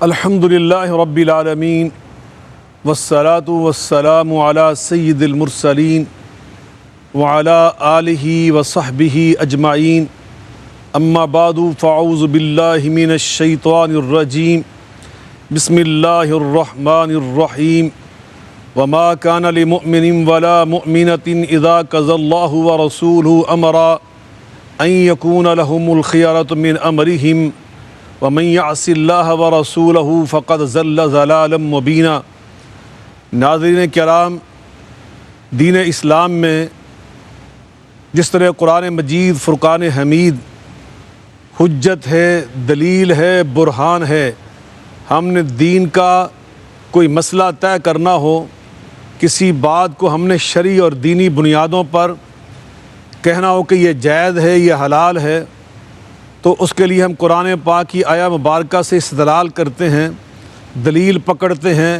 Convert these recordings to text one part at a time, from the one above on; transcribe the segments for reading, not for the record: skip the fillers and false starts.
الحمد للہ رب العالمین والصلاة والسلام علی سید المرسلین وعلی آلہ وصحبہ اجمعین اما بعد فاعوذ باللہ من الشیطان الرجیم بسم اللہ الرحمن الرحیم وما كان لمؤمن ولا مؤمنة اذا قضى الله ورسوله امرا ان يكون لهم الخيرة من امرهم ومن يعص الله ورسوله فقد ضل ضلالا مبینا۔ ناظرین کرام، دین اسلام میں جس طرح قرآن مجید فرقان حمید حجت ہے، دلیل ہے، برہان ہے، ہم نے دین کا کوئی مسئلہ طے کرنا ہو، کسی بات کو ہم نے شرعی اور دینی بنیادوں پر کہنا ہو کہ یہ جائز ہے، یہ حلال ہے، تو اس کے لیے ہم قرآن پاک کی آیہ مبارکہ سے استدلال کرتے ہیں، دلیل پکڑتے ہیں،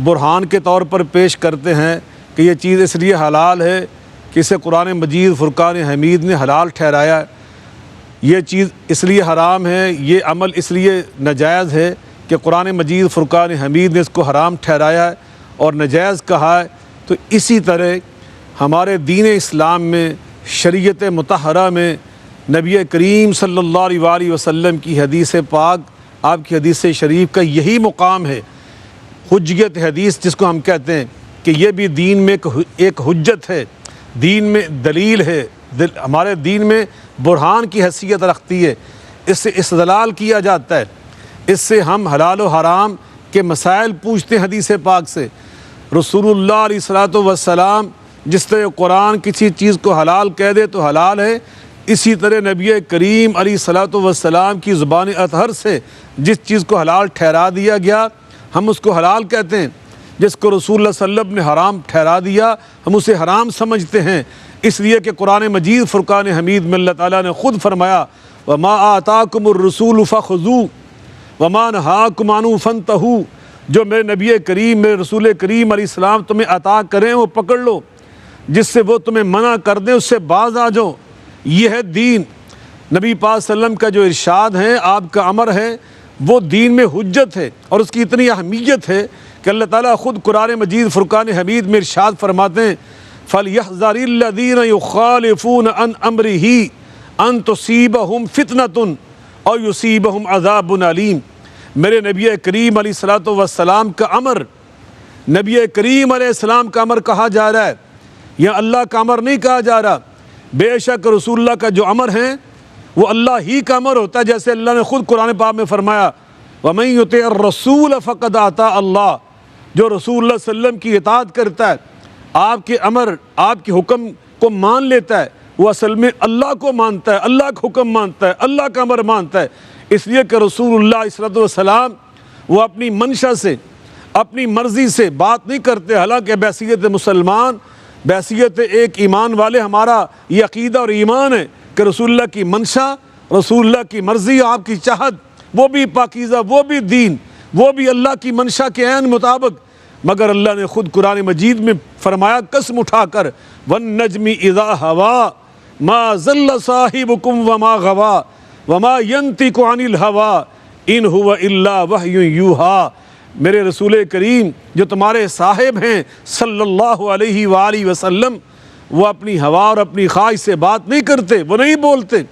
برہان کے طور پر پیش کرتے ہیں کہ یہ چیز اس لیے حلال ہے کہ اسے قرآن مجید فرقان حمید نے حلال ٹھہرایا ہے، یہ چیز اس لیے حرام ہے، یہ عمل اس لیے ناجائز ہے کہ قرآن مجید فرقان حمید نے اس کو حرام ٹھہرایا ہے اور ناجائز کہا ہے۔ تو اسی طرح ہمارے دین اسلام میں، شریعت مطہرہ میں، نبی کریم صلی اللہ علیہ وسلم کی حدیث پاک، آپ کی حدیث شریف کا یہی مقام ہے، حجت حدیث جس کو ہم کہتے ہیں کہ یہ بھی دین میں ایک حجت ہے، دین میں دلیل ہے، ہمارے دین میں برہان کی حیثیت رکھتی ہے، اس سے استدلال کیا جاتا ہے، اس سے ہم حلال و حرام کے مسائل پوچھتے ہیں حدیث پاک سے۔ رسول اللہ علیہ الصلوۃ والسلام جس طرح قرآن کسی چیز کو حلال کہہ دے تو حلال ہے، اسی طرح نبی کریم علیہ الصلوۃ والسلام کی زبان اطہر سے جس چیز کو حلال ٹھہرا دیا گیا ہم اس کو حلال کہتے ہیں، جس کو رسول اللہ صلی اللہ علیہ وسلم نے حرام ٹھہرا دیا ہم اسے حرام سمجھتے ہیں، اس لیے کہ قرآن مجید فرقان حمید میں اللہ تعالیٰ نے خود فرمایا وَمَا آتَاكُمُ الرَّسُولُ فَخُذُوهُ وَمَا نَهَاكُمْ عَنْهُ فَانْتَهُوا، جو میرے نبی کریم، میرے رسول کریم علیہ السلام تمہیں عطا کریں وہ پکڑ لو، جس سے وہ تمہیں منع کر دیں اس سے باز آ جاؤ، یہ ہے دین۔ نبی پاک صلی اللہ علیہ وسلم کا جو ارشاد ہے، آپ کا امر ہے، وہ دین میں حجت ہے اور اس کی اتنی اہمیت ہے کہ اللہ تعالیٰ خود قرآن مجید فرقان حمید میں ارشاد فرماتے ہیں فَلْيَحْذَرِ الَّذِينَ يُخَالِفُونَ عَنْ أَمْرِهِ أَن تُصِيبَهُمْ فِتْنَةٌ أَوْ يُصِيبَهُمْ عَذَابٌ أَلِيمٌ۔ میرے نبی کریم علیہ الصلوۃ والسلام کا امر، نبی کریم علیہ السلام کا امر کہا جا رہا ہے، یا اللہ کا امر نہیں کہا جا رہا۔ بے شک رسول اللہ کا جو امر ہے وہ اللہ ہی کا امر ہوتا ہے، جیسے اللہ نے خود قرآن پاک میں فرمایا وَمَن يُطِعِ الرَّسُولَ فَقَدْ أَطَاعَ اللَّهَ، جو رسول اللہ صلی اللہ علیہ وسلم کی اطاعت کرتا ہے، آپ کے امر، آپ کے حکم کو مان لیتا ہے، وہ اصل میں اللہ کو مانتا ہے، اللہ کا حکم مانتا ہے، اللہ کا امر مانتا ہے، اس لیے کہ رسول اللہ صلی اللہ علیہ وسلم وہ اپنی منشا سے، اپنی مرضی سے بات نہیں کرتے، حالانکہ بحیثیت مسلمان، بحیثیت ایک ایمان والے ہمارا یہ عقیدہ اور ایمان ہے کہ رسول اللہ کی منشا، رسول اللہ کی مرضی، آپ کی چاہت، وہ بھی پاکیزہ، وہ بھی دین، وہ بھی اللہ کی منشا کے عین مطابق، مگر اللہ نے خود قرآن مجید میں فرمایا قسم اٹھا کر وَالنَّجْمِ إِذَا هَوَىٰ مَا ضَلَّ صَاحِبُكُمْ وَمَا غَوَىٰ وَمَا يَنطِقُ عَنِ الْهَوَىٰ إِنْ هُوَ إِلَّا وَحْيٌ يُوحَىٰ۔ میرے رسول کریم جو تمہارے صاحب ہیں صلی اللہ علیہ وآلہ وسلم، وہ اپنی ہوا اور اپنی خواہش سے بات نہیں کرتے، وہ نہیں بولتے،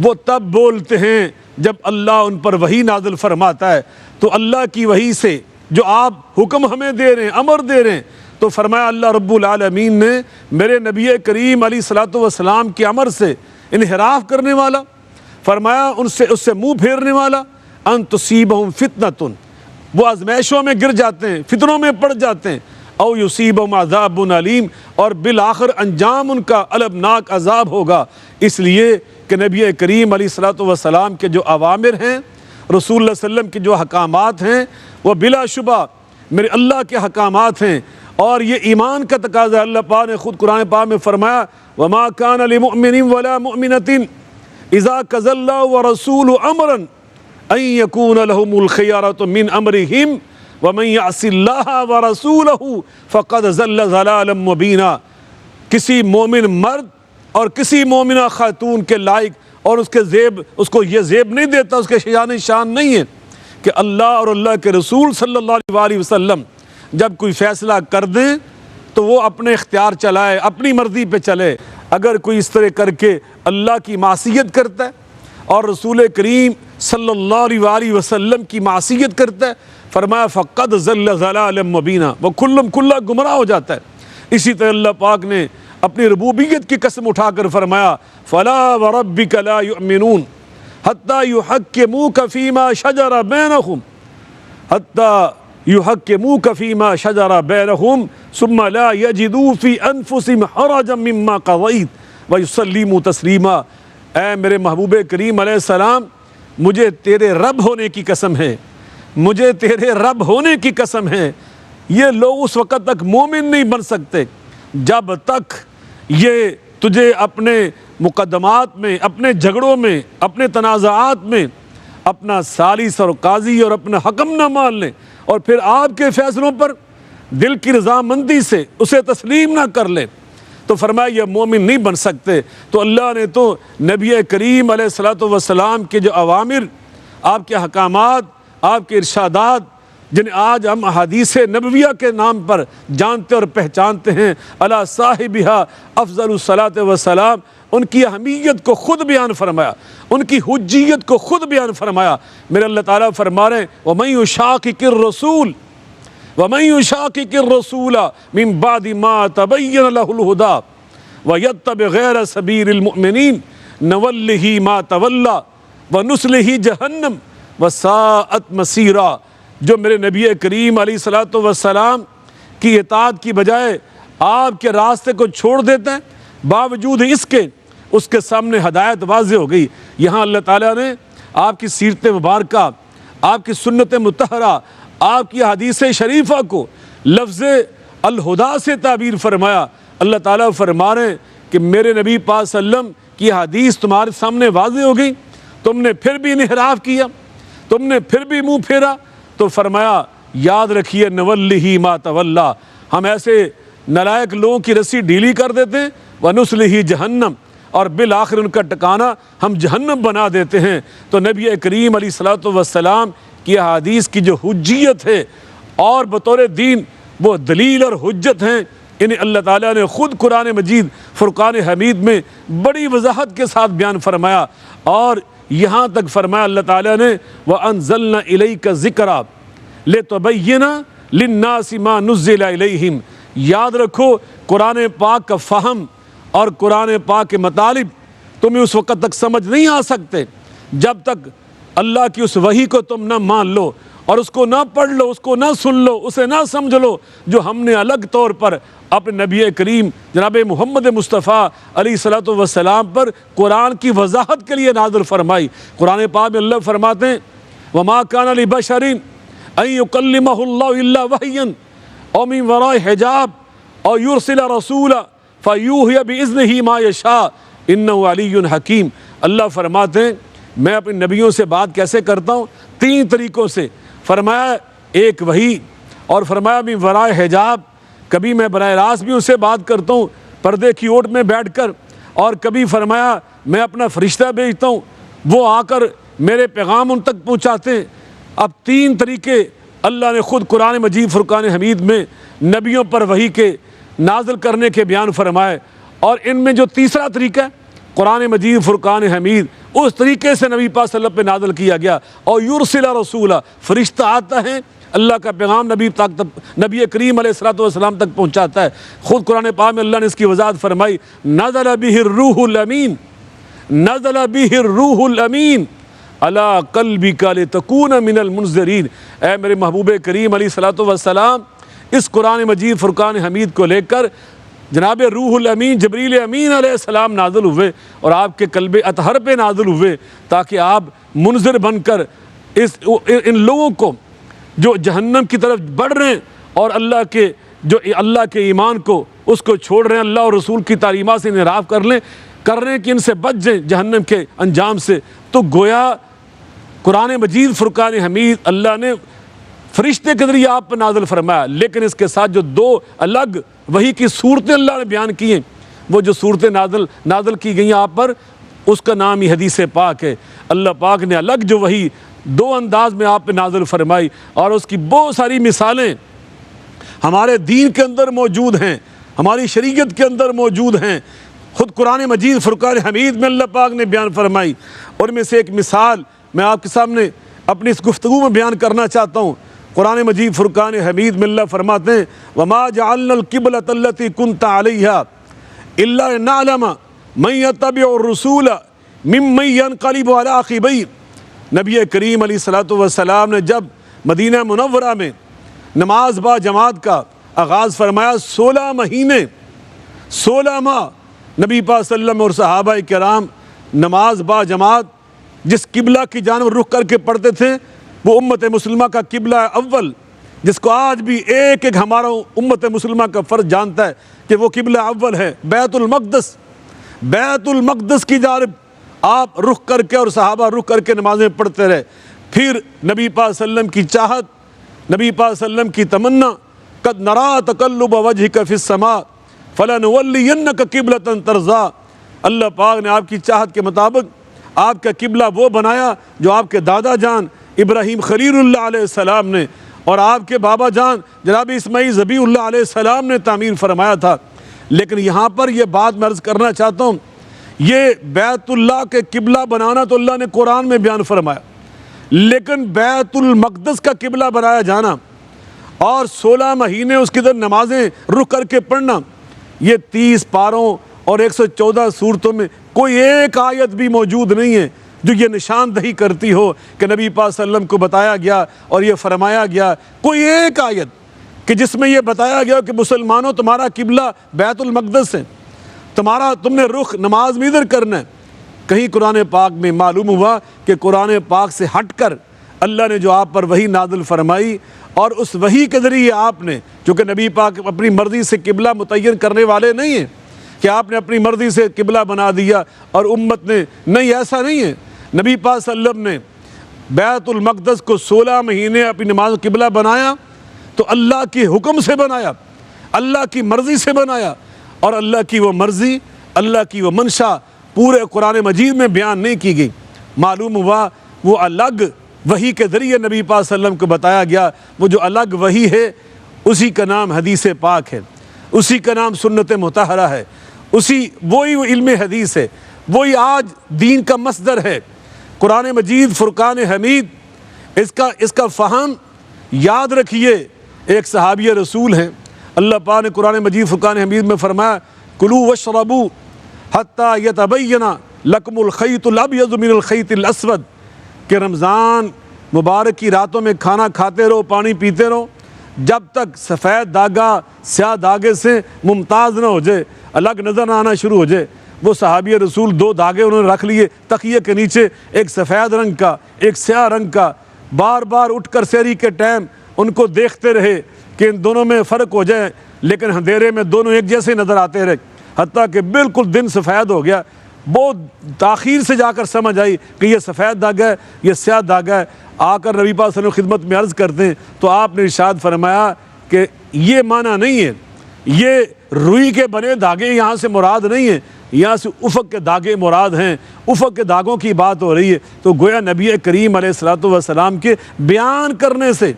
وہ تب بولتے ہیں جب اللہ ان پر وحی نازل فرماتا ہے۔ تو اللہ کی وحی سے جو آپ حکم ہمیں دے رہے ہیں، امر دے رہے ہیں، تو فرمایا اللہ رب العالمین نے میرے نبی کریم علیہ الصلوۃ والسلام کے امر سے انحراف کرنے والا، فرمایا اس سے منہ پھیرنے والا، ان تصیبہم فتنۃ، وہ آزمائشوں میں گر جاتے ہیں، فتنوں میں پڑ جاتے ہیں، او یصیبہم عذاب علیم، اور بالآخر انجام ان کا المناک عذاب ہوگا، اس لیے کہ نبی کریم علیہ الصلوۃ والسلام کے جو اوامر ہیں، رسول اللہ صلی اللہ علیہ وسلم کے جو حکامات ہیں، وہ بلا شبہ میرے اللہ کے حکامات ہیں، اور یہ ایمان کا تقاضا۔ اللہ پاک نے خود قرآن پاک میں فرمایا وما كان لمؤمن ولا مؤمنة اذا قضى الله ورسوله امرا ان يكون لهم الخيارة من امرهم ومن يعص الله ورسوله فقد ضل ضلالا مبینا۔ کسی مومن مرد اور کسی مومنہ خاتون کے لائق، اور اس کے زیب، اس کو یہ زیب نہیں دیتا، اس کے شان نہیں ہے کہ اللہ اور اللہ کے رسول صلی اللہ علیہ وسلم جب کوئی فیصلہ کر دیں تو وہ اپنے اختیار چلائے، اپنی مرضی پہ چلے۔ اگر کوئی اس طرح کر کے اللہ کی معصیت کرتا ہے اور رسول کریم صلی اللہ علیہ وسلم کی معصیت کرتا ہے، فرمایا فقد ضل ضلالا مبینا، وہ کھلا گمراہ ہو جاتا ہے۔ اسی طرح اللہ پاک نے اپنی ربوبیت کی قسم اٹھا کر فرمایا فلا وربک لا یؤمنون حتی یحکموک فیما شجر بینہم فیما شجر بینہم ثم لا یجدوا فی انفسہم حرجا مما قضیت ویسلموا تسلیما۔ اے میرے محبوب کریم علیہ السلام، مجھے تیرے رب ہونے کی قسم ہے، مجھے تیرے رب ہونے کی قسم ہے، یہ لوگ اس وقت تک مومن نہیں بن سکتے جب تک یہ تجھے اپنے مقدمات میں، اپنے جھگڑوں میں، اپنے تنازعات میں اپنا ثالث اور قاضی اور اپنا حکم نہ مان لیں اور پھر آپ کے فیصلوں پر دل کی رضامندی سے اسے تسلیم نہ کر لیں، تو فرمایا یہ مومن نہیں بن سکتے۔ تو اللہ نے تو نبی کریم علیہ الصلوۃ والسلام کے جو اوامر، آپ کے حکامات، آپ کے ارشادات، جن آج ہم احادیث نبویہ کے نام پر جانتے اور پہچانتے ہیں، علی صاحبہا افضل الصلاۃ والسلام، ان کی اہمیت کو خود بیان فرمایا، ان کی حجیت کو خود بیان فرمایا۔ میرے اللہ تعالیٰ فرما رہے ہیں وَمَن يُشَاقِقِ الرَّسُولَ وَمَن يُشَاقِقِ الرَّسُولَ مِن بَعْدِ مَا تَبَيَّنَ لَهُ الْهُدَىٰ وَيَتَّبِعْ غَيْرَ سَبِيلِ الْمُؤْمِنِينَ نُوَلِّهِ مَا تَوَلَّىٰ وَنُصْلِهِ جَهَنَّمَ وَسَاءَتْ مَصِيرًا۔ جو میرے نبی کریم علیہ الصلوۃ والسلام کی اطاعت کی بجائے آپ کے راستے کو چھوڑ دیتے ہیں، باوجود اس کے اس کے سامنے ہدایت واضح ہو گئی۔ یہاں اللہ تعالیٰ نے آپ کی سیرت مبارکہ، آپ کی سنت مطہرہ، آپ کی حدیث شریفہ کو لفظ الہدا سے تعبیر فرمایا۔ اللہ تعالیٰ فرما رہے ہیں کہ میرے نبی پاک صلی اللہ علیہ وسلم کی حدیث تمہارے سامنے واضح ہو گئی، تم نے پھر بھی انحراف کیا، تم نے پھر بھی منہ پھیرا، تو فرمایا یاد رکھیے نوَلِّهِ مَا تَوَلَّىٰ، ہم ایسے نالائق لوگوں کی رسی ڈھیلی کر دیتے ہیں، وَنُصْلِهِ جہنم، اور بالآخر ان کا ٹکانہ ہم جہنم بنا دیتے ہیں۔ تو نبی کریم علیہ الصلوۃ والسلام کی احادیث کی جو حجیت ہے اور بطور دین وہ دلیل اور حجت ہیں، انہیں اللہ تعالیٰ نے خود قرآن مجید فرقان حمید میں بڑی وضاحت کے ساتھ بیان فرمایا، اور یہاں تک فرمایا اللہ تعالیٰ نے وَأَنزَلْنَا إِلَيْكَ ذِكْرًا لِتُبَيِّنَ لِلنَّاسِ مَا نُزِّلَ إِلَيْهِمْ۔ یاد رکھو قرآن پاک کا فہم اور قرآن پاک کے مطالب تمہیں اس وقت تک سمجھ نہیں آ سکتے جب تک اللہ کی اس وحی کو تم نہ مان لو اور اس کو نہ پڑھ لو، اس کو نہ سن لو، اسے نہ سمجھ لو، جو ہم نے الگ طور پر اپنے نبی کریم جناب محمد مصطفیٰ علیہ الصلوۃ والسلام پر قرآن کی وضاحت کے لیے نازل فرمائی۔ قرآن پاک میں اللہ فرماتے ہیں وَمَا كَانَ لِبَشَرٍ أَن يُكَلِّمَهُ اللَّهُ إِلَّا وَحْيًا أَوْ مِن وَرَاءِ حِجَابٍ أَوْ يُرْسِلَ رَسُولًا فَيُوحِيَ بِإِذْنِهِ مَا يَشَاءُ إِنَّهُ عَلِيٌّ حَكِيمٌ۔ اللہ فرماتے ہیں میں اپنے نبیوں سے بات کیسے کرتا ہوں؟ تین طریقوں سے۔ فرمایا ایک وحی، اور فرمایا من ورائے حجاب، کبھی میں براہ راست بھی ان سے بات کرتا ہوں پردے کی اوٹ میں بیٹھ کر، اور کبھی فرمایا میں اپنا فرشتہ بھیجتا ہوں وہ آ کر میرے پیغام ان تک پہنچاتے ہیں۔ اب تین طریقے اللہ نے خود قرآن مجید فرقان حمید میں نبیوں پر وحی کے نازل کرنے کے بیان فرمائے، اور ان میں جو تیسرا طریقہ ہے قرآن مجید فرقان حمید، اس طریقے سے نبی پاک صلی اللہ علیہ وسلم پہ نازل کیا گیا۔ اور یرسل رسولا، فرشتہ آتا ہے اللہ کا پیغام نبی کریم علیہ الصلوۃ والسلام تک پہنچاتا ہے۔ خود قرآن پاک میں اللہ نے اس کی وضاحت فرمائی نزل بہ الروح الامین، نزل بہ الروح الامین علی قلبک لتکون من المنذرین۔ اے میرے محبوب کریم علیہ الصلوۃ والسلام، اس قرآن مجید فرقان حمید کو لے کر جناب روح الامین جبریل امین علیہ السلام نازل ہوئے اور آپ کے قلب اطہر پہ نازل ہوئے، تاکہ آپ منذر بن کر ان لوگوں کو جو جہنم کی طرف بڑھ رہے ہیں اور اللہ کے ایمان کو اس کو چھوڑ رہے ہیں، اللہ اور رسول کی تعلیمات سے انحراف کر رہے ہیں کہ ان سے بچ جائیں جہنم کے انجام سے۔ تو گویا قرآن مجید فرقان حمید اللہ نے فرشتے کے ذریعے آپ پر نازل فرمایا، لیکن اس کے ساتھ جو دو الگ وحی کی صورتیں اللہ نے بیان کی ہیں، وہ جو صورتیں نازل کی گئی ہیں آپ پر، اس کا نام ہی حدیث پاک ہے۔ اللہ پاک نے الگ جو وحی دو انداز میں آپ پہ نازل فرمائی، اور اس کی بہت ساری مثالیں ہمارے دین کے اندر موجود ہیں، ہماری شریعت کے اندر موجود ہیں، خود قرآن مجید فرقان حمید میں اللہ پاک نے بیان فرمائی۔ اور میں سے ایک مثال میں آپ کے سامنے اپنی اس گفتگو میں بیان کرنا چاہتا ہوں۔ قرآن مجید فرقان حمید میں اللہ فرماتے ہیں وَمَا جَعَلْنَا الْقِبْلَةَ الَّتِي كُنْتَ عَلَيْهَا إِلَّا نَعْلَمَ مَن يَتَّبِعُ الرُّسُولَ مِمَّن يَنقَلِبُ عَلَىٰ عَقِبَيْهِ۔ نبی کریم علیہ الصلوۃ والسلام نے جب مدینہ منورہ میں نماز با جماعت کا آغاز فرمایا، 16 ماہ نبی پاک صلی اللہ علیہ وسلم اور صحابہ کرام نماز با جماعت جس قبلہ کی جانب رخ کر کے پڑھتے تھے، وہ امت مسلمہ کا قبلہ اول، جس کو آج بھی ایک ایک ہمارا امت مسلمہ کا فرد جانتا ہے کہ وہ قبلہ اول ہے، بیت المقدس کی جانب آپ رخ کر کے اور صحابہ رخ کر کے نمازیں پڑھتے رہے۔ پھر نبی پاک صلی اللہ علیہ وسلم کی چاہت، نبی پاک صلی اللہ علیہ وسلم کی تمنا، قد نرا تقلب وجهك فی السماء فلنولینک قبلۃ ترضیٰ، اللہ پاک نے آپ کی چاہت کے مطابق آپ کا قبلہ وہ بنایا جو آپ کے دادا جان ابراہیم خلیل اللہ علیہ السلام نے اور آپ کے بابا جان جناب اسماعیل ذبیح اللہ علیہ السلام نے تعمیر فرمایا تھا۔ لیکن یہاں پر یہ بات میں عرض کرنا چاہتا ہوں، یہ بیت اللہ کے قبلہ بنانا تو اللہ نے قرآن میں بیان فرمایا، لیکن بیت المقدس کا قبلہ بنایا جانا اور 16 مہینے اس کی طرف نمازیں رخ کر کے پڑھنا، یہ 30 پاروں اور 114 سورتوں میں کوئی ایک آیت بھی موجود نہیں ہے جو یہ نشاندہی کرتی ہو کہ نبی پاک صلی اللہ علیہ وسلم کو بتایا گیا اور یہ فرمایا گیا۔ کوئی ایک آیت کہ جس میں یہ بتایا گیا کہ مسلمانوں تمہارا قبلہ بیت المقدس ہے، تم نے رخ نماز میں ادھر کرنا ہے۔ کہیں قرآن پاک میں معلوم ہوا کہ قرآن پاک سے ہٹ کر اللہ نے جو آپ پر وحی نازل فرمائی، اور اس وحی کے ذریعے آپ نے، چونکہ نبی پاک اپنی مرضی سے قبلہ متعین کرنے والے نہیں ہیں کہ آپ نے اپنی مرضی سے قبلہ بنا دیا اور امت نے، نہیں، ایسا نہیں ہے۔ نبی پاک صلی اللہ علیہ وسلم نے بیت المقدس کو 16 مہینے اپنی نماز قبلہ بنایا تو اللہ کے حکم سے بنایا، اللہ کی مرضی سے بنایا، اور اللہ کی وہ مرضی، اللہ کی وہ منشا پورے قرآن مجید میں بیان نہیں کی گئی۔ معلوم ہوا وہ الگ وحی کے ذریعے نبی پاک صلی اللہ علیہ وسلم کو بتایا گیا، وہ جو الگ وحی ہے اسی کا نام حدیث پاک ہے، اسی کا نام سنت مطہرہ ہے، وہی علم حدیث ہے، وہی آج دین کا مصدر ہے۔ قرآن مجید فرقان حمید، اس کا فہم یاد رکھیے۔ ایک صحابی رسول ہیں، اللہ پاک نے قرآن مجید فرقان حمید میں فرمایا کلوا واشربوا حتی یتبین لکم الخیط الابیض من الخیط الاسود، کہ رمضان مبارک کی راتوں میں کھانا کھاتے رہو، پانی پیتے رہو جب تک سفید داغا سیاہ داغے سے ممتاز نہ ہو جائے، الگ نظر نہ آنا شروع ہو جائے۔ وہ صحابی رسول 2 داغے انہوں نے رکھ لیے تکیے کے نیچے، ایک سفید رنگ کا ایک سیاہ رنگ کا، بار بار اٹھ کر سحری کے ٹائم ان کو دیکھتے رہے کہ ان دونوں میں فرق ہو جائے، لیکن اندھیرے میں دونوں ایک جیسے نظر آتے رہے، حتیٰ کہ بالکل دن سفید ہو گیا۔ بہت تاخیر سے جا کر سمجھ آئی کہ یہ سفید داغ ہے، یہ سیاہ داغ ہے۔ آ کر نبی پاک صلی اللہ علیہ وسلم خدمت میں عرض کرتے ہیں تو آپ نے ارشاد فرمایا کہ یہ معنی نہیں ہے، یہ روئی کے بنے داغے یہاں سے مراد نہیں ہیں، یہاں سے افق کے داغے مراد ہیں، افق کے داغوں کی بات ہو رہی ہے۔ تو گویا نبی کریم علیہ الصلوۃ والسلام کے بیان کرنے سے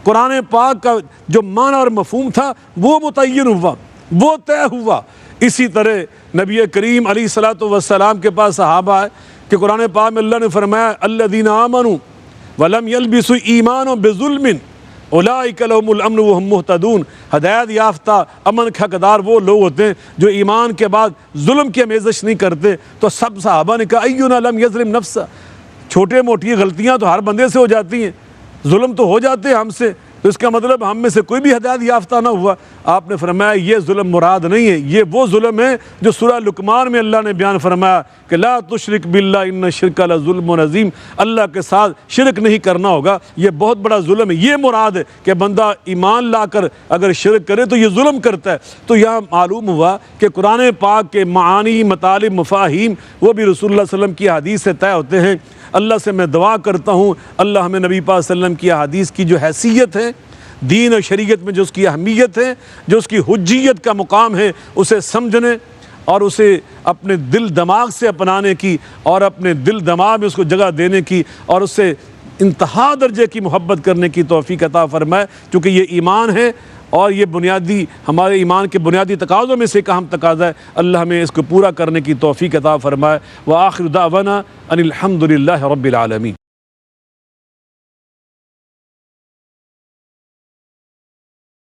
قرآن پاک کا جو معنی اور مفہوم تھا وہ متعین ہوا، وہ طے ہوا۔ اسی طرح نبی کریم علیہ الصلوۃ والسلام کے پاس صحابہ ہے کہ قرآن پاک میں اللہ نے فرمایا الذین آمنوا ولم یلبسوا ایمانهم بظلم اولئک لهم الامن وهم مہتدون، ہدایت یافتہ امن کے حقدار وہ لوگ ہوتے ہیں جو ایمان کے بعد ظلم کی آمیزش نہیں کرتے۔ تو سب صحابہ نے کہا اینا لم یظلم نفسہ، چھوٹے موٹی غلطیاں تو ہر بندے سے ہو جاتی ہیں، ظلم تو ہو جاتے ہیں ہم سے، تو اس کا مطلب ہم میں سے کوئی بھی ہدایت یافتہ نہ ہوا۔ آپ نے فرمایا یہ ظلم مراد نہیں ہے، یہ وہ ظلم ہے جو سورہ لقمان میں اللہ نے بیان فرمایا کہ لا تشرک باللہ ان الشرک لظلم عظیم، اللہ کے ساتھ شرک نہیں کرنا ہوگا، یہ بہت بڑا ظلم ہے۔ یہ مراد ہے کہ بندہ ایمان لا کر اگر شرک کرے تو یہ ظلم کرتا ہے۔ تو یہاں معلوم ہوا کہ قرآن پاک کے معانی، مطالب، مفاہیم وہ بھی رسول اللہ صلی اللہ علیہ وسلم کی حدیث سے طے ہوتے ہیں۔ اللہ سے میں دعا کرتا ہوں اللہ ہمیں نبی پاک صلی اللہ علیہ وسلم کی حدیث کی جو حیثیت ہے، دین اور شریعت میں جو اس کی اہمیت ہے، جو اس کی حجیت کا مقام ہے، اسے سمجھنے اور اسے اپنے دل دماغ سے اپنانے کی اور اپنے دل دماغ میں اس کو جگہ دینے کی اور اس سے انتہا درجے کی محبت کرنے کی توفیق عطا فرمائے، چونکہ یہ ایمان ہے اور یہ بنیادی ہمارے ایمان کے بنیادی تقاضوں میں سے ایک اہم تقاضا ہے۔ اللہ ہمیں اس کو پورا کرنے کی توفیق عطا فرمائے۔ وآخر دعوانا ان الحمد للہ رب العالمین۔